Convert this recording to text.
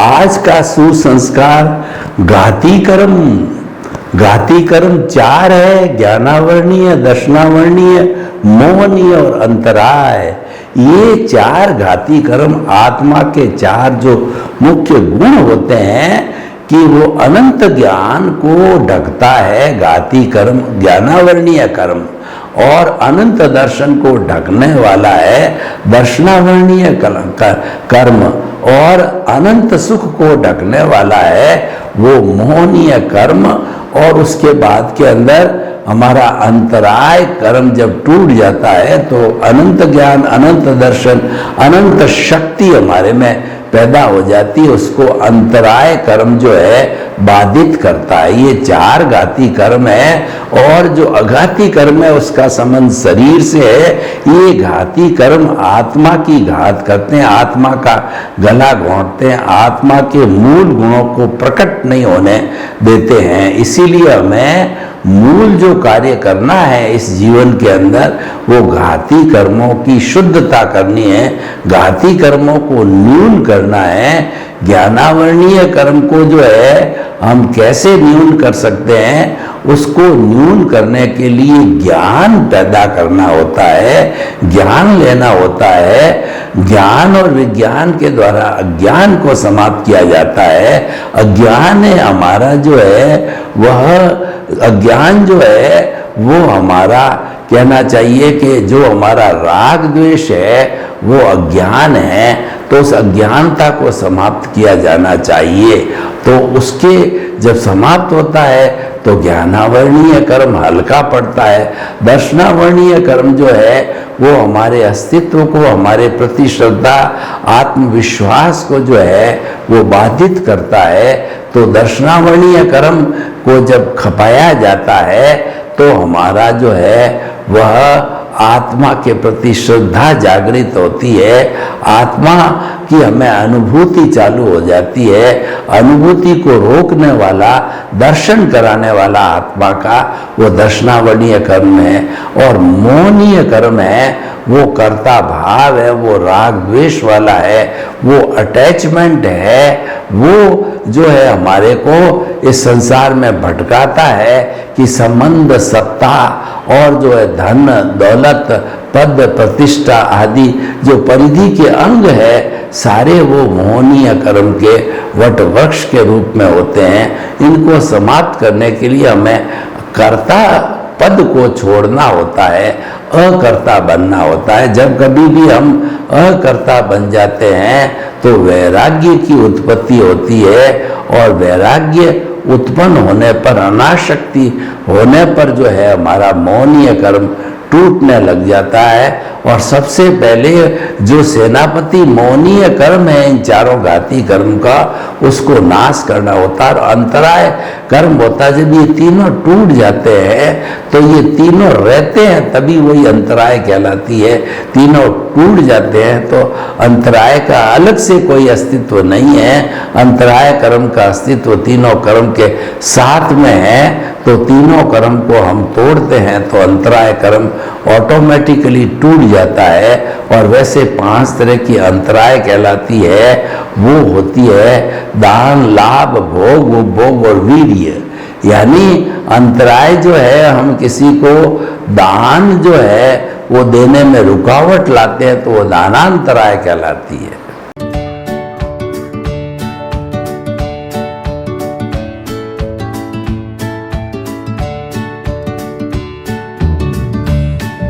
आज का सुसंस्कार घाती कर्म। घाती कर्म चार है, ज्ञानावर्णीय, दर्शनावर्णीय, मोहनीय और अंतराय। ये चार घाती कर्म आत्मा के चार जो मुख्य गुण होते हैं कि वो अनंत ज्ञान को ढकता है, घाती कर्म ज्ञानावर्णीय कर्म, और अनंत दर्शन को ढकने वाला है दर्शनावर्णीय कर्म, और अनंत सुख को ढकने वाला है वो मोहनीय कर्म। और उसके बाद के अंदर हमारा अंतराय कर्म जब टूट जाता है तो अनंत ज्ञान, अनंत दर्शन, अनंत शक्ति हमारे में पैदा हो जाती है, उसको अंतराय कर्म जो है बाधित करता है। ये चार घाती कर्म है, और जो अघाती कर्म है उसका संबंध शरीर से है। ये घाती कर्म आत्मा की घात करते हैं, आत्मा का गला घोंटते हैं, आत्मा के मूल गुणों को प्रकट नहीं होने देते हैं। इसीलिए हमें मूल जो कार्य करना है इस जीवन के अंदर वो घाती कर्मों की शुद्धता करनी है, घाती कर्मों को न्यून करना है। ज्ञानावर्णीय कर्म को जो है हम कैसे न्यून कर सकते हैं, उसको न्यून करने के लिए ज्ञान पैदा करना होता है, ज्ञान लेना होता है। ज्ञान और विज्ञान के द्वारा अज्ञान को समाप्त किया जाता है। अज्ञान है हमारा जो है वह अज्ञान जो है वो हमारा कहना चाहिए कि जो हमारा राग द्वेष है वो अज्ञान है, तो उस अज्ञानता को समाप्त किया जाना चाहिए। तो उसके जब समाप्त होता है तो ज्ञानावर्णीय कर्म हल्का पड़ता है। दर्शनावर्णीय कर्म जो है वो हमारे अस्तित्व को, हमारे प्रति श्रद्धा, आत्मविश्वास को जो है वो बाधित करता है। तो दर्शनावर्णीय कर्म को जब खपाया जाता है तो हमारा जो है वह आत्मा के प्रति श्रद्धा जागृत होती है, आत्मा की हमें अनुभूति चालू हो जाती है। अनुभूति को रोकने वाला, दर्शन कराने वाला आत्मा का वो दर्शनावर्णीय कर्म है। और मोहनीय कर्म है वो कर्ता भाव है, वो राग द्वेष वाला है, वो अटैचमेंट है, वो जो है हमारे को इस संसार में भटकाता है कि संबंध, सत्ता और जो है धन, दौलत, पद, प्रतिष्ठा आदि जो परिधि के अंग है सारे वो मोहनीय कर्म के वट वृक्ष के रूप में होते हैं। इनको समाप्त करने के लिए हमें कर्ता पद को छोड़ना होता है, अकर्ता बनना होता है। जब कभी भी हम अकर्ता बन जाते हैं तो वैराग्य की उत्पत्ति होती है, और वैराग्य उत्पन्न होने पर, अनासक्ति होने पर जो है हमारा मोहनीय कर्म टूटने लग जाता है। और सबसे पहले जो सेनापति मोहनीय कर्म है इन चारों घाती कर्म का, उसको नाश करना होता है। और अंतराय कर्म होता है, जब ये तीनों टूट जाते हैं तो ये तीनों रहते हैं तभी वही अंतराय कहलाती है। तीनों टूट जाते हैं तो अंतराय का अलग से कोई अस्तित्व नहीं है। अंतराय कर्म का अस्तित्व तीनों कर्म के साथ में है। तो तीनों कर्म को हम तोड़ते हैं तो अंतराय कर्म ऑटोमेटिकली टूट जाता है। और वैसे 5 तरह की अंतराय कहलाती है, वो होती है दान, लाभ, भोग, उपभोग और वीर्य। यानी अंतराय जो है, हम किसी को दान जो है वो देने में रुकावट लाते हैं तो वो दानांतराय कहलाती है।